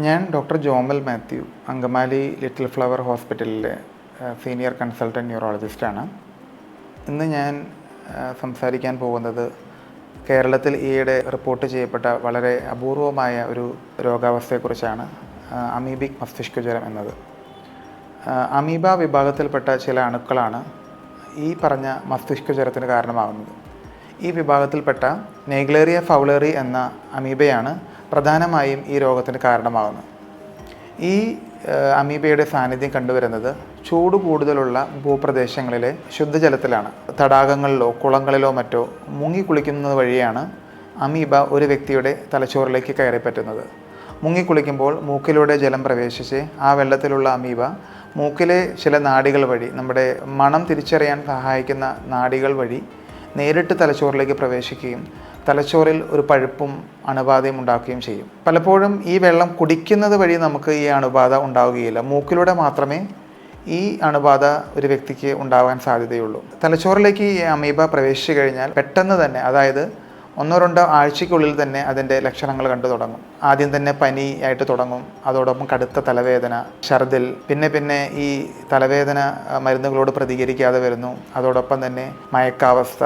ഞാൻ doctor Jomal Mathew, Angamaly little flower ഹോസ്പിറ്റലിലെ senior consultant ന്യൂറോളജിസ്റ്റാണ്. ഇന്ന് ഞാൻ സംസാരിക്കാൻ പോകുന്നത് കേരളത്തിൽ ഈയിടെ റിപ്പോർട്ട് ചെയ്യപ്പെട്ട വളരെ അപൂർവമായ ഒരു രോഗാവസ്ഥയെക്കുറിച്ചാണ്, അമീബിക് മസ്തിഷ്കജ്വരം എന്നത്. അമീബ വിഭാഗത്തിൽപ്പെട്ട ചില അണുക്കളാണ് ഈ പറഞ്ഞ മസ്തിഷ്കജ്വരത്തിന് കാരണമാകുന്നത്. ഈ വിഭാഗത്തിൽപ്പെട്ട നെഗ്ലേറിയ ഫൗളറി എന്ന അമീബയാണ് പ്രധാനമായും ഈ രോഗത്തിന് കാരണമാകുന്നത്. ഈ അമീബയുടെ സാന്നിധ്യം കണ്ടുവരുന്നത് ചൂട് കൂടുതലുള്ള ഭൂപ്രദേശങ്ങളിലെ ശുദ്ധജലത്തിലാണ്. തടാകങ്ങളിലോ കുളങ്ങളിലോ മറ്റോ മുങ്ങിക്കുളിക്കുന്നത് വഴിയാണ് അമീബ ഒരു വ്യക്തിയുടെ തലച്ചോറിലേക്ക് കയറിപ്പറ്റുന്നത്. മുങ്ങിക്കുളിക്കുമ്പോൾ മൂക്കിലൂടെ ജലം പ്രവേശിച്ച് ആ വെള്ളത്തിലുള്ള അമീബ മൂക്കിലെ ചില നാഡികൾ വഴി, നമ്മുടെ മണം തിരിച്ചറിയാൻ സഹായിക്കുന്ന നാഡികൾ വഴി നേരിട്ട് തലച്ചോറിലേക്ക് പ്രവേശിക്കുകയും തലച്ചോറിൽ ഒരു പഴുപ്പും അണുബാധയും ഉണ്ടാക്കുകയും ചെയ്യും. പലപ്പോഴും ഈ വെള്ളം കുടിക്കുന്നത് വഴി നമുക്ക് ഈ അണുബാധ ഉണ്ടാവുകയില്ല. മൂക്കിലൂടെ മാത്രമേ ഈ അണുബാധ ഒരു വ്യക്തിക്ക് ഉണ്ടാകാൻ സാധ്യതയുള്ളൂ. തലച്ചോറിലേക്ക് ഈ അമീബ പ്രവേശിച്ചു കഴിഞ്ഞാൽ പെട്ടെന്ന് തന്നെ, അതായത് 1-2 ആഴ്ചയ്ക്കുള്ളിൽ തന്നെ അതിൻ്റെ ലക്ഷണങ്ങൾ കണ്ടു തുടങ്ങും. ആദ്യം തന്നെ പനി ആയിട്ട് തുടങ്ങും, അതോടൊപ്പം കടുത്ത തലവേദന, ഛർദിൽ, പിന്നെ ഈ തലവേദന മരുന്നുകളോട് പ്രതികരിക്കാതെ വരുന്നു. അതോടൊപ്പം തന്നെ മയക്കാവസ്ഥ,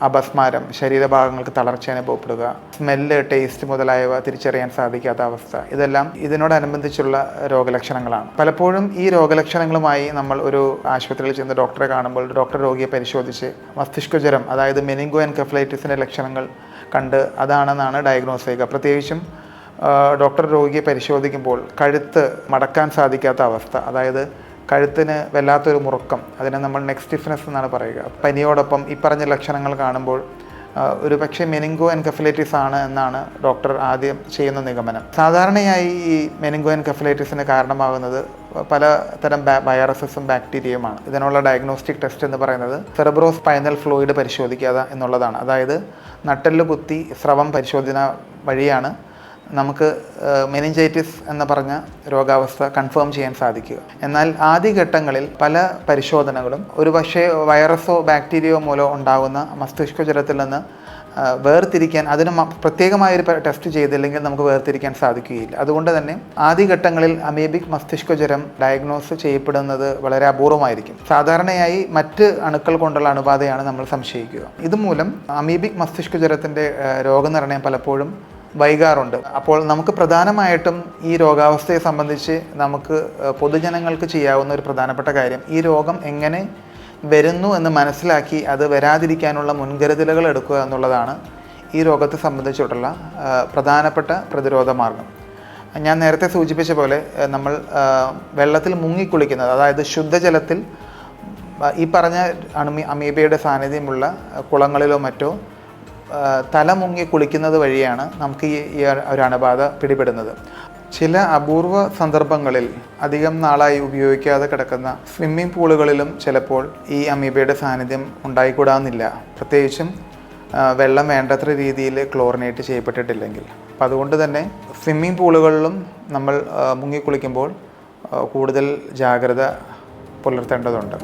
അപസ്മാരം, ശരീരഭാഗങ്ങൾക്ക് തളർച്ച അനുഭവപ്പെടുക, സ്മെല്ല്, ടേസ്റ്റ് മുതലായവ തിരിച്ചറിയാൻ സാധിക്കാത്ത അവസ്ഥ, ഇതെല്ലാം ഇതിനോടനുബന്ധിച്ചുള്ള രോഗലക്ഷണങ്ങളാണ്. പലപ്പോഴും ഈ രോഗലക്ഷണങ്ങളുമായി നമ്മൾ ഒരു ആശുപത്രിയിൽ ചെന്ന് ഡോക്ടറെ കാണുമ്പോൾ ഡോക്ടർ രോഗിയെ പരിശോധിച്ച് മസ്തിഷ്കജ്വരം, അതായത് മെനിങ്കോ എൻകെഫലൈറ്റിസിൻ്റെ ലക്ഷണങ്ങൾ കണ്ട് അതാണെന്നാണ് ഡയഗ്നോസ് ചെയ്യുക. പ്രത്യേകിച്ചും ഡോക്ടർ രോഗിയെ പരിശോധിക്കുമ്പോൾ കഴുത്ത് മടക്കാൻ സാധിക്കാത്ത അവസ്ഥ, അതായത് കഴുത്തിന് വല്ലാത്തൊരു മുറുക്കം, അതിനെ നമ്മൾ നെക്ക് സ്റ്റിഫ്നെസ് എന്നാണ് പറയുക. പനിയോടൊപ്പം ഈ പറഞ്ഞ ലക്ഷണങ്ങൾ കാണുമ്പോൾ ഒരു പക്ഷേ മെനിങ്കോ എൻകെഫലൈറ്റിസ് ആണ് എന്നാണ് ഡോക്ടർ ആദ്യം ചെയ്യുന്ന നിഗമനം. സാധാരണയായി ഈ മെനിങ്കോ എൻകെഫലൈറ്റിസിന് കാരണമാകുന്നത് പലതരം വൈറസസും ബാക്ടീരിയയുമാണ്. ഇതിനുള്ള ഡയഗ്നോസ്റ്റിക് ടെസ്റ്റ് എന്ന് പറയുന്നത് സെറിബ്രോ സ്പൈനൽ ഫ്ലൂയിഡ് പരിശോധിക്കുക എന്നുള്ളതാണ്. അതായത് നട്ടെല്ല് കുത്തി സ്രവം പരിശോധന വഴിയാണ് നമുക്ക് മെനിഞ്ചൈറ്റിസ് എന്ന് പറഞ്ഞ രോഗാവസ്ഥ കൺഫേം ചെയ്യാൻ സാധിക്കുക. എന്നാൽ ആദ്യഘട്ടങ്ങളിൽ പല പരിശോധനകളും ഒരുപക്ഷെ വൈറസോ ബാക്ടീരിയയോ മൂലം ഉണ്ടാകുന്ന മസ്തിഷ്കജ്വരത്തിൽ നിന്ന് വേർതിരിക്കാൻ, അതിന് പ്രത്യേകമായൊരു ടെസ്റ്റ് ചെയ്തില്ലെങ്കിൽ നമുക്ക് വേർതിരിക്കാൻ സാധിക്കുകയില്ല. അതുകൊണ്ട് തന്നെ ആദ്യഘട്ടങ്ങളിൽ അമീബിക് മസ്തിഷ്കജ്വരം ഡയഗ്നോസ് ചെയ്യപ്പെടുന്നത് വളരെ അപൂർവമായിരിക്കും. സാധാരണയായി മറ്റ് അണുക്കൾ കൊണ്ടുള്ള അണുബാധയാണ് നമ്മൾ സംശയിക്കുക. ഇതുമൂലം അമീബിക് മസ്തിഷ്കജ്വരത്തിൻ്റെ രോഗനിർണയം പലപ്പോഴും വൈകാറുണ്ട്. അപ്പോൾ നമുക്ക് പ്രധാനമായിട്ടും ഈ രോഗാവസ്ഥയെ സംബന്ധിച്ച് നമുക്ക് പൊതുജനങ്ങൾക്ക് ചെയ്യാവുന്ന ഒരു പ്രധാനപ്പെട്ട കാര്യം, ഈ രോഗം എങ്ങനെ വരുന്നു എന്ന് മനസ്സിലാക്കി അത് വരാതിരിക്കാനുള്ള മുൻകരുതലുകൾ എടുക്കുക എന്നുള്ളതാണ് ഈ രോഗത്തെ സംബന്ധിച്ചിട്ടുള്ള പ്രധാനപ്പെട്ട പ്രതിരോധ മാർഗം. ഞാൻ നേരത്തെ സൂചിപ്പിച്ച പോലെ നമ്മൾ വെള്ളത്തിൽ മുങ്ങിക്കുളിക്കുന്നത്, അതായത് ശുദ്ധജലത്തിൽ ഈ പറഞ്ഞ അമീബയുടെ സാന്നിധ്യമുള്ള കുളങ്ങളിലോ മറ്റോ തല മുങ്ങി കുളിക്കുന്നത് വഴിയാണ് നമുക്ക് ഈ ഒരു അണുബാധ പിടിപെടുന്നത്. ചില അപൂർവ സന്ദർഭങ്ങളിൽ അധികം നാളായി ഉപയോഗിക്കാതെ കിടക്കുന്ന സ്വിമ്മിംഗ് പൂളുകളിലും ചിലപ്പോൾ ഈ അമീബയുടെ സാന്നിധ്യം ഉണ്ടായിക്കൂടാന്നില്ല, പ്രത്യേകിച്ചും വെള്ളം വേണ്ടത്ര രീതിയിൽ ക്ലോറിനേറ്റ് ചെയ്യപ്പെട്ടിട്ടില്ലെങ്കിൽ. അപ്പോൾ അതുകൊണ്ട് തന്നെ സ്വിമ്മിംഗ് പൂളുകളിലും നമ്മൾ മുങ്ങിക്കുളിക്കുമ്പോൾ കൂടുതൽ ജാഗ്രത പുലർത്തേണ്ടതുണ്ട്.